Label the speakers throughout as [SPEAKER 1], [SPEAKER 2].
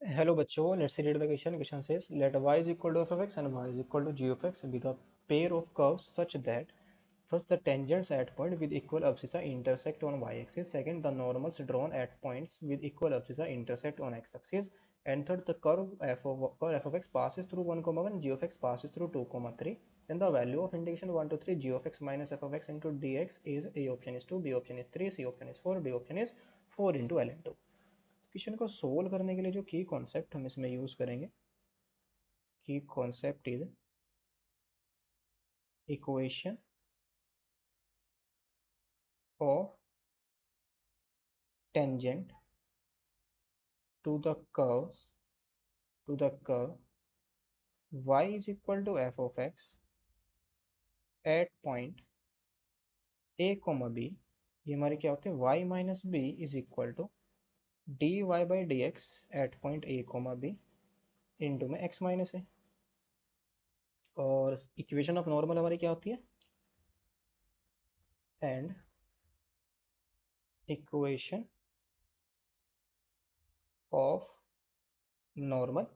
[SPEAKER 1] Hello बच्चों, let's read the question. Question says, let y is equal to f of x and y is equal to g of x be the pair of curves such that first the tangents at point with equal abscissa intersect on y-axis. Second, the normals drawn at points with equal abscissa intersect on x-axis. And third, the curve f of x passes through 1, 1, g of x passes through 2, 3. Then the value of integration 1 to 3 g of x minus f of x into dx is a option is 2, b option is 3, c option is 4, d option is 4 into ln2. Question को solve करने के लिए जो की concept हम इसमें use करेंगे, key concept is equation of tangent to the curve y is equal to f of x at point a, b. ये हमारे क्या होते हैं, y minus B is equal to D Y by D X at point a, b into में x minus है। और equation of normal हमारी क्या होती है, एंड इक्वेशन ऑफ नॉर्मल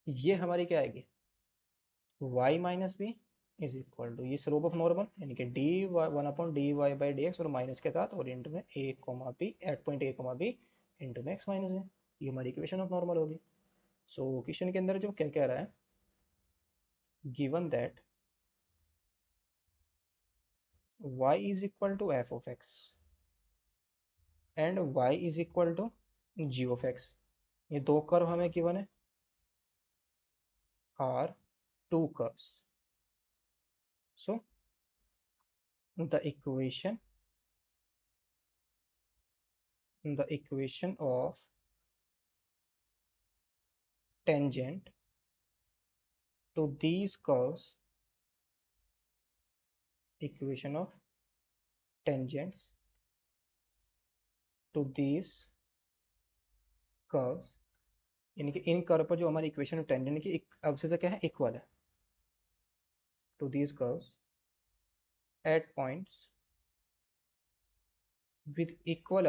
[SPEAKER 1] ये हमारी क्या आएगी, y minus B is equal to ये स्लोप ऑफ नॉर्मल यानी कि D one upon D Y by D X और माइनस के साथ और इंटू में A comma B at point A comma B into में एक्स माइनस है। ये हमारी इक्वेशन ऑफ नॉर्मल होगी। सो क्वेश्चन के अंदर जो क्या कह रहा है, given that y is equal to F of x and y is equal to ji of x. ये दो कर्व हमें गिवन है, are two curves. So the equation of tangent to these curves, equation of tangents to these curves यानी कि इन curve पर जो हमारी equation of tangent की अब से क्या है, इक्वल है to these curves at points with equal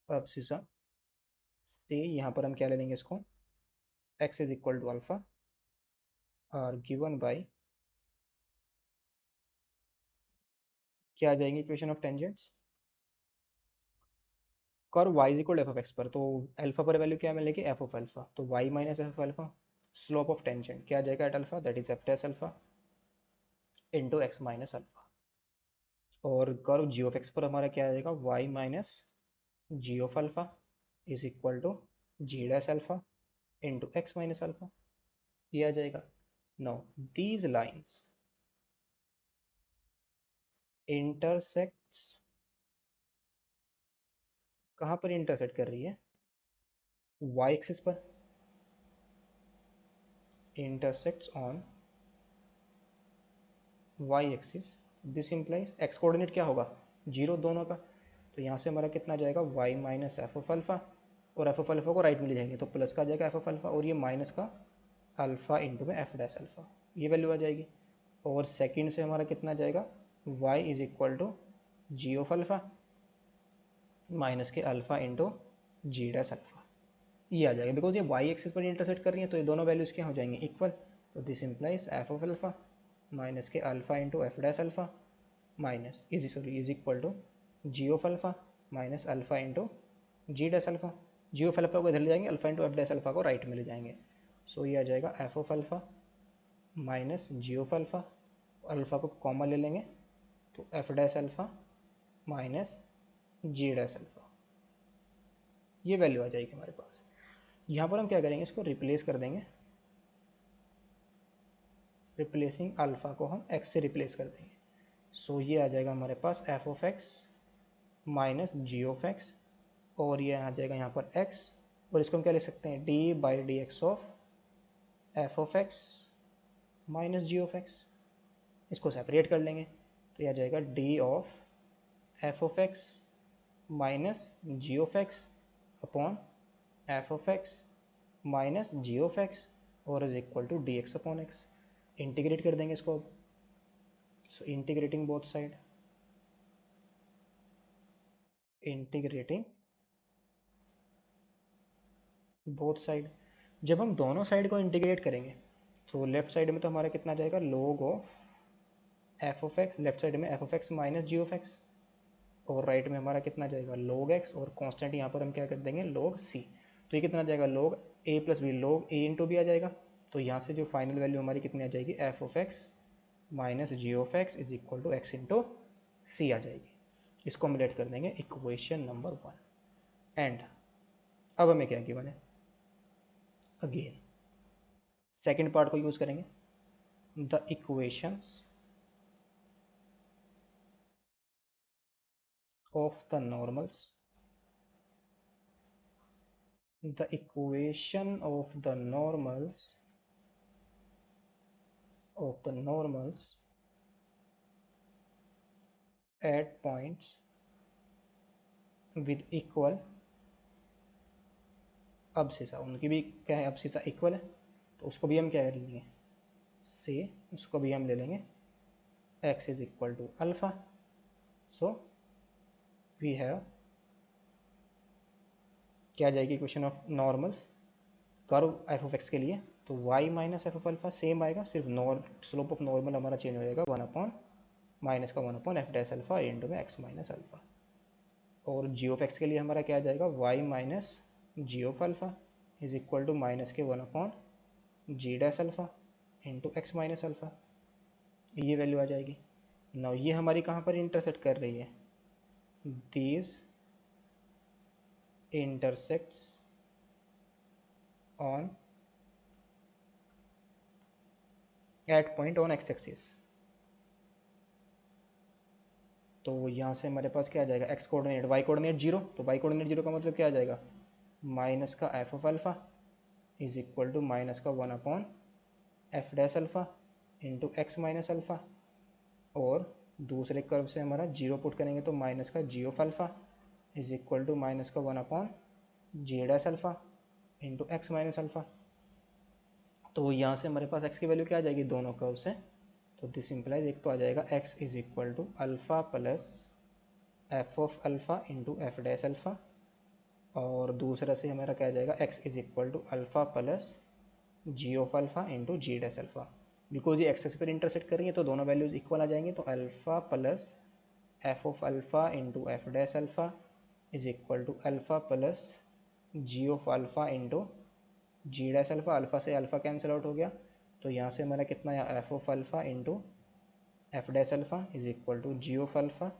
[SPEAKER 1] abscissa से यहाँ पर हम क्या ले लेंगे, इसको x is equal to alpha और गिवन बाय क्या आ जाएंगे equation of tangents, curve y is equal to F of x पर, तो अल्फा पर वैल्यू क्या मिलेगी, एफ ऑफ अल्फा, तो y minus F of alpha. Slope of tangent क्या आ जाएगा at alpha, that is f टेस alpha into x minus alpha. और कर्व जी ऑफ एक्स पर हमारा क्या आ जाएगा, y minus ji of alpha is equal to g dash alpha into x minus alpha, ये आ जाएगा। नाउ दीज लाइन्स इंटरसेक्ट्स, कहाँ पर इंटरसेक्ट कर रही है, y एक्सिस पर, intersects on y axis. This implies x coordinate क्या होगा, जीरो दोनों का, तो यहाँ से हमारा कितना जाएगा, y minus F of alpha, और एफ ऑफ अल्फा को राइट में ले जाएंगे तो प्लस का आ जाएगा एफ ऑफ अल्फा, और ये माइनस का अल्फा इंटू में एफ डैश अल्फा, ये वैल्यू आ जाएगी। और सेकंड से हमारा कितना जाएगा, y is equal to ji of alpha minus के अल्फा इंटू जी डैश अल्फा, ये आ जाएगा। बिकॉज ये y एक्सिस पर इंटरसेक्ट कर रही है तो ये दोनों वैल्यूज क्या हो जाएंगे, इक्वल। तो this implies F of alpha minus के alpha into F dash alpha minus is equal to ji of alpha minus alpha into ji dash alpha. G of alpha को इधर ले जाएंगे, alpha into F dash alpha को right में ले जाएंगे। So ये आ जाएगा F of alpha minus ji of alpha, alpha को कॉमन ले लेंगे तो F dash alpha minus G dash alpha, ये वैल्यू आ जाएगी हमारे पास। यहाँ पर हम क्या करेंगे, इसको रिप्लेस कर देंगे, रिप्लेसिंग अल्फा को हम एक्स से रिप्लेस कर देंगे। सो ये आ जाएगा हमारे पास F of x minus ji of x, और ये आ जाएगा यहाँ पर एक्स, और इसको हम क्या लिख सकते हैं, D by D X of F of x minus ji of X. इसको सेपरेट कर लेंगे तो ये आ जाएगा D of F of x minus ji of X upon F of x minus ji of x और is equal to D X upon X. Integrate कर देंगे इसको, so integrating both side integrating both side. जब हम दोनों side को integrate करेंगे तो लेफ्ट साइड में तो हमारा कितना जाएगा, log of F of X, left side में F of x minus ji of x, और राइट में हमारा कितना जाएगा log x, और कांस्टेंट यहाँ पर हम क्या कर देंगे log c। तो ये कितना जाएगा log a plus B, log a into B आ जाएगा। तो यहाँ से जो फाइनल वैल्यू हमारी कितनी आ जाएगी, F of x minus ji of x is equal to X into C आ जाएगी। इसको हम लेट कर देंगे इक्वेशन नंबर 1। एंड अब हमें क्या गिवन है, अगेन सेकेंड पार्ट को यूज करेंगे, the equations of the normals, the equation of the normals at points with equal abscissa, उनकी भी क्या है, abscissa इक्वल है, तो उसको भी हम क्या कर लेंगे, से उसको भी हम ले लेंगे x is equal to alpha. So we have क्या आ जाएगी equation of normals curve f of x के लिए, तो y minus F of alpha same आएगा, सिर्फ स्लोप ऑफ नॉर्मल हमारा चेंज हो जाएगा, 1 अपॉन माइनस का 1 upon f dash alpha into में x माइनस अल्फा। और जी ऑफ एक्स के लिए हमारा क्या आ जाएगा, y minus ji of alpha is equal to minus के 1 upon G dash alpha into x minus alpha, ये वैल्यू आ जाएगी। नाउ ये हमारी कहाँ पर इंटरसेक्ट कर रही है, these intersects on at point on x axis. तो यहाँ से हमारे पास क्या आ जाएगा, x coordinate y coordinate zero, तो वाई कोऑर्डिनेट जीरो का मतलब क्या आ जाएगा, माइनस का f of alpha is equal to minus का 1 upon f dash alpha into x minus alpha, और दूसरे कर्व से हमारा जीरो पुट करेंगे तो माइनस का G of alpha is equal to minus का 1 upon G dash alpha into x minus alpha. तो यहाँ से हमारे पास x की वैल्यू क्या आ जाएगी दोनों कर्व से, तो दिस इंप्लाइज एक तो आ जाएगा x is equal to alpha plus f of alpha into F dash alpha, और दूसरा से हमारा क्या आ जाएगा x is equal to alpha plus ji of alpha into ji dash alpha. Because ये एक्सेस पर इंटरसेक्ट कर रही है तो दोनों वैल्यूज इक्वल आ जाएंगे, तो alpha plus f of alpha into F dash alpha is equal to alpha plus ji of alpha into ji dash alpha, alpha से अल्फा कैंसिल आउट हो गया, तो यहाँ से हमारा कितना आया, f of alpha into F dash alpha is equal to ji of alpha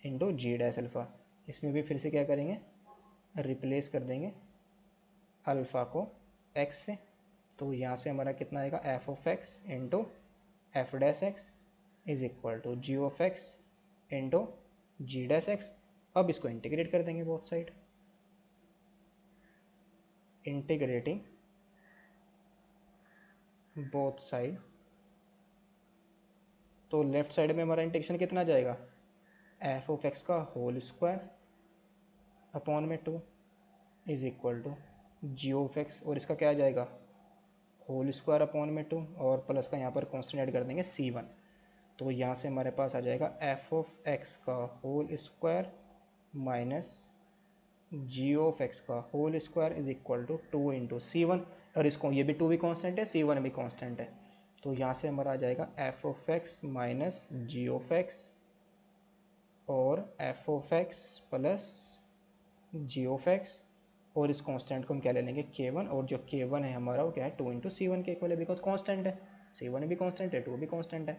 [SPEAKER 1] into ji dash alpha. इसमें भी फिर से क्या करेंगे, रिप्लेस कर देंगे अल्फ़ा को एक्स से, तो यहाँ से हमारा कितना आएगा, f of x into F dash x is equal to ji of x into ji dash x. अब इसको इंटीग्रेट कर देंगे both side, integrating both side, तो लेफ्ट साइड में हमारा इंटीग्रेशन कितना जाएगा, एफ ऑफ एक्स का होल स्क्वायर अपॉन में 2 is equal to ji of x, और इसका क्या आ जाएगा, होल स्क्वायर अपॉन में 2, और प्लस का यहाँ पर कॉन्स्टेंट ऐड कर देंगे c1। तो यहाँ से हमारे पास आ जाएगा एफ ऑफ एक्स का whole square minus ji of x का whole square is equal to 2 into C one, और इसको ये भी 2 भी कांस्टेंट है, c1 भी कांस्टेंट है, तो यहाँ से हमारा आ जाएगा F of x minus ji of x और F of x plus ji of x, और इस कांस्टेंट को हम क्या ले लेंगे k1, और जो k1 है हमारा वो क्या है 2 इंटू सी वन के इक्वल है, बिकॉज कांस्टेंट है, c1 भी कांस्टेंट है 2 भी कांस्टेंट है।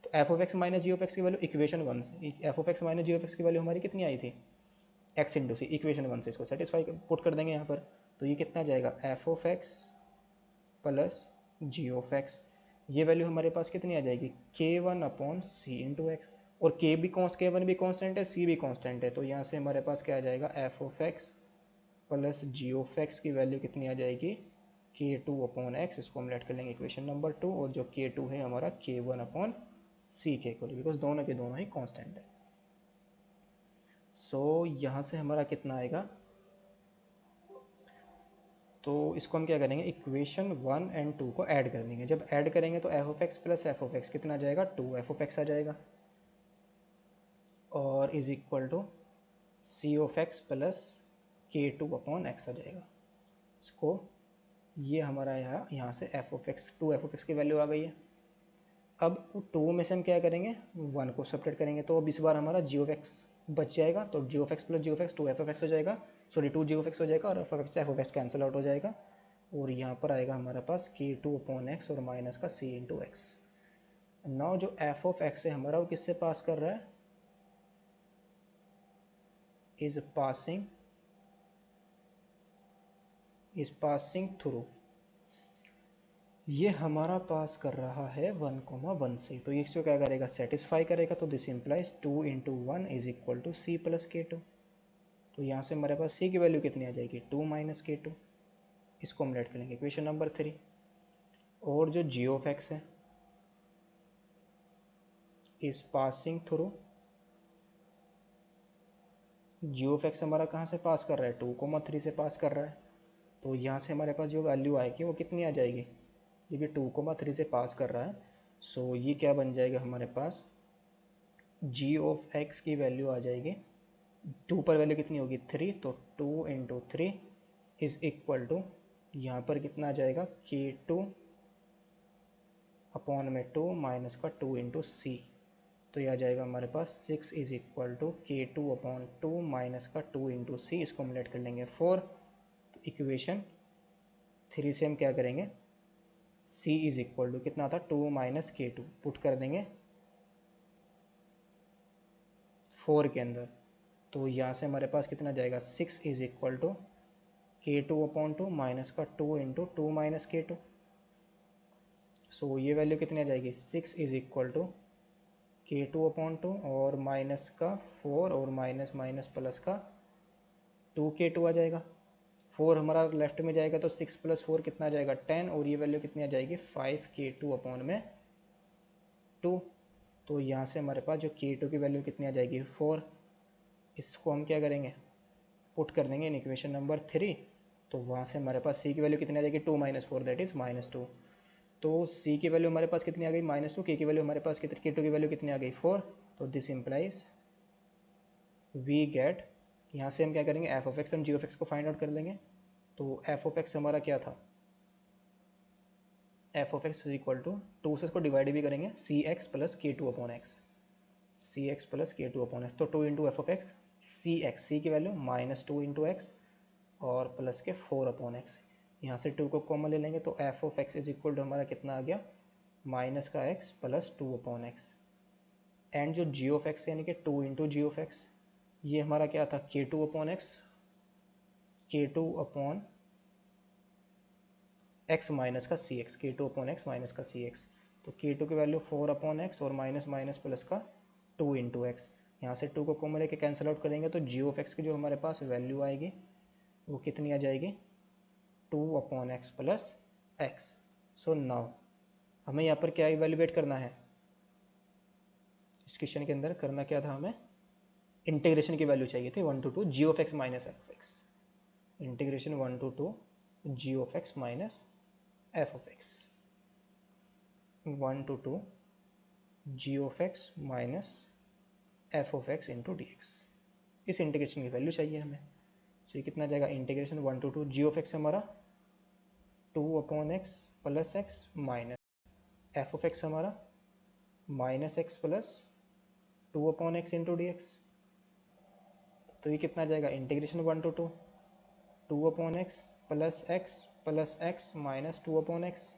[SPEAKER 1] तो F of x minus ji of x की वैल्यू इक्वेशन 1 से, f of x minus ji of x की वैल्यू हमारी कितनी आई थी, एक्स इंटू सी, इक्वेशन 1 से इसको सेटिस्फाई पुट कर देंगे यहाँ पर, तो ये कितना जाएगा, F of x plus ji of x, ये वैल्यू हमारे पास कितनी आ जाएगी, k1 अपॉन सी इंटू एक्स, और k1 भी कांस्टेंट है, c भी कांस्टेंट है, तो यहाँ से हमारे पास क्या आ जाएगा, F of x plus ji of x की वैल्यू कितनी आ जाएगी, k2 अपॉन एक्स, इसको हम लेट कर लेंगे इक्वेशन नंबर 2, और जो k2 है हमारा k1 अपॉन सी के इक्वल, बिकॉज दोनों के दोनों ही कांस्टेंट है। सो यहाँ से हमारा कितना आएगा, तो इसको हम क्या करेंगे, इक्वेशन 1 एंड 2 को ऐड कर देंगे, जब ऐड करेंगे तो F of x plus f of x कितना आ जाएगा, 2 एफ ऑफ एक्स आ जाएगा, और is equal to c of x plus के टू अपॉन एक्स आ जाएगा। इसको ये हमारा यहाँ से f of x, two F of x की वैल्यू आ गई है। अब टू में से हम क्या करेंगे, वन को सेपरेट करेंगे, तो अब इस बार हमारा जी ऑफ एक्स बच जाएगा, तो G of x plus ji of x two F of X हो जाएगा, sorry two ji of X हो जाएगा, और F of X cancel out हो जाएगा, और यहाँ पर आएगा हमारे पास के टू अपॉन एक्स और माइनस का सी इंटू एक्स। नाउ जो एफ ऑफ एक्स है हमारा वो किससे पास कर रहा है, इज पासिंग थ्रू, ये हमारा पास कर रहा है 1,1 से, तो इसको क्या करेगा, सेटिस्फाई करेगा, तो this implies 2 into one is equal to c plus के टू। तो यहाँ से हमारे पास सी की वैल्यू कितनी आ जाएगी, 2 माइनस के टू। इसको हम लेट करेंगे इक्वेशन नंबर 3। और जो जी ऑफ एक्स है is passing through, g of x हमारा कहाँ से पास कर रहा है, 2,3 से पास कर रहा है, तो यहाँ से हमारे पास जो वैल्यू आएगी वो कितनी आ जाएगी, ये 2,3 से पास कर रहा है, सो ये क्या बन जाएगा हमारे पास, जी ऑफ एक्स की वैल्यू आ जाएगी, 2 पर वैल्यू कितनी होगी 3, तो 2 into three is equal to, यहाँ पर कितना आ जाएगा के टू अपॉन में 2 माइनस का 2 इंटू सी, तो यह आ जाएगा हमारे पास 6 इज इक्वल टू के टू अपॉन 2 माइनस का 2 इंटू सी। इसको हम लेट कर लेंगे 4, तो इक्वेशन 3 से हम क्या करेंगे, c इज इक्वल टू कितना था 2 माइनस के टू, पुट कर देंगे 4 के अंदर, तो यहाँ से हमारे पास कितना जाएगा 6 इज इक्वल टू के टू अपॉन 2 माइनस का 2 इंटू 2 माइनस के टू। सो ये वैल्यू कितनी आ जाएगी, 6 इज इक्वल टू के टू अपॉन 2 और माइनस का 4 और माइनस माइनस प्लस का 2 के टू आ जाएगा, 4 हमारा लेफ्ट में जाएगा, तो 6 प्लस 4 कितना आ जाएगा 10, और ये वैल्यू कितनी आ जाएगी 5 के टू अपॉन में 2। तो यहाँ से हमारे पास जो के टू की वैल्यू कितनी आ जाएगी 4, इसको हम क्या करेंगे, पुट कर देंगे इन इक्वेशन नंबर 3, तो वहाँ से हमारे पास सी की वैल्यू कितनी आ जाएगी 2 माइनस 4 दैट इज -2, तो सी की वैल्यू हमारे पास कितनी आ गई -2, के की वैल्यू हमारे पास कितनी, के टू की वैल्यू कितनी आ गई 4, तो दिस इम्प्लाइज वी गेट, यहाँ से हम क्या करेंगे F of x and G of X को फाइंड आउट कर लेंगे, तो एफ ऑफ एक्स हमारा क्या था, F of x is equal to 2 से इसको डिवाइड भी करेंगे, सी एक्स प्लस के two upon X, C X plus के टू अपॉन एक्स, तो 2 into F of X C X, C की वैल्यू -2 इंटू एक्स और प्लस के 4 अपॉन एक्स, यहाँ से 2 को कॉमन ले लेंगे, तो F of x is equal to हमारा कितना आ गया माइनस का x plus 2 upon x, and जो जी ऑफ एक्स यानी कि 2 इंटू जी ऑफ एक्स, ये हमारा क्या था के टू अपॉन एक्स, के टू अपॉन एक्स माइनस का सी एक्स, के टू अपॉन एक्स माइनस का सी एक्स, तो के टू की वैल्यू 4 अपॉन एक्स और माइनस माइनस प्लस का 2 इंटू एक्स, यहाँ से 2 को कॉमन लेके कैंसिल आउट करेंगे, तो जी ऑफ एक्स की जो हमारे पास वैल्यू आएगी वो कितनी आ जाएगी 2 upon X plus x. So now हमें यहाँ पर क्या इवेल्युएट करना है, इस क्वेश्चन के अंदर करना क्या था, हमें इंटीग्रेशन की वैल्यू चाहिए थी 1 to 2 G of x minus F of X, integration 1 to 2 G of x minus F of X, 1 to 2 G of x minus F of x into D X, इस इंटीग्रेशन की value चाहिए हमें। तो ये कितना जाएगा, integration 1 to 2 G of x हमारा 2 upon X plus X minus F of x हमारा minus X plus 2 upon X into D x, तो ये कितना जाएगा integration 1 to 2 2 upon X plus X minus 2 upon X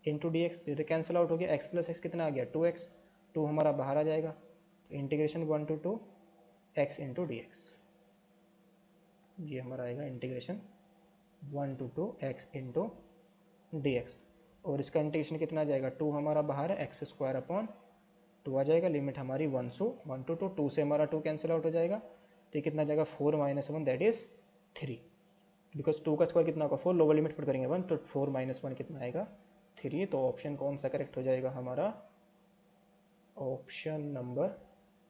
[SPEAKER 1] into D x, ये तो cancel out हो गया, एक्स प्लस एक्स कितना आ गया 2x, 2 हमारा बाहर आ जाएगा, तो integration 1 to 2 x into D x, ये हमारा आएगा integration 1 to 2 x into D X, और इसका इंटीग्रेशन कितना आ जाएगा 2 हमारा बाहर है, एक्स स्क्वायर अपॉन 2 आ जाएगा, लिमिट हमारी 1 to 2, 2 से हमारा 2 कैंसिल आउट हो जाएगा, तो ये कितना जाएगा 4 माइनस 1 दैट इज 3, बिकॉज 2 का स्क्वायर कितना होगा 4, लोअर लिमिट पुट करेंगे 1, तो 4 माइनस 1 कितना आएगा 3, तो ऑप्शन कौन सा करेक्ट हो जाएगा हमारा, option number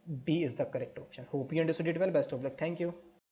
[SPEAKER 1] B is the correct option. Hope you understood it well, best of luck, thank you.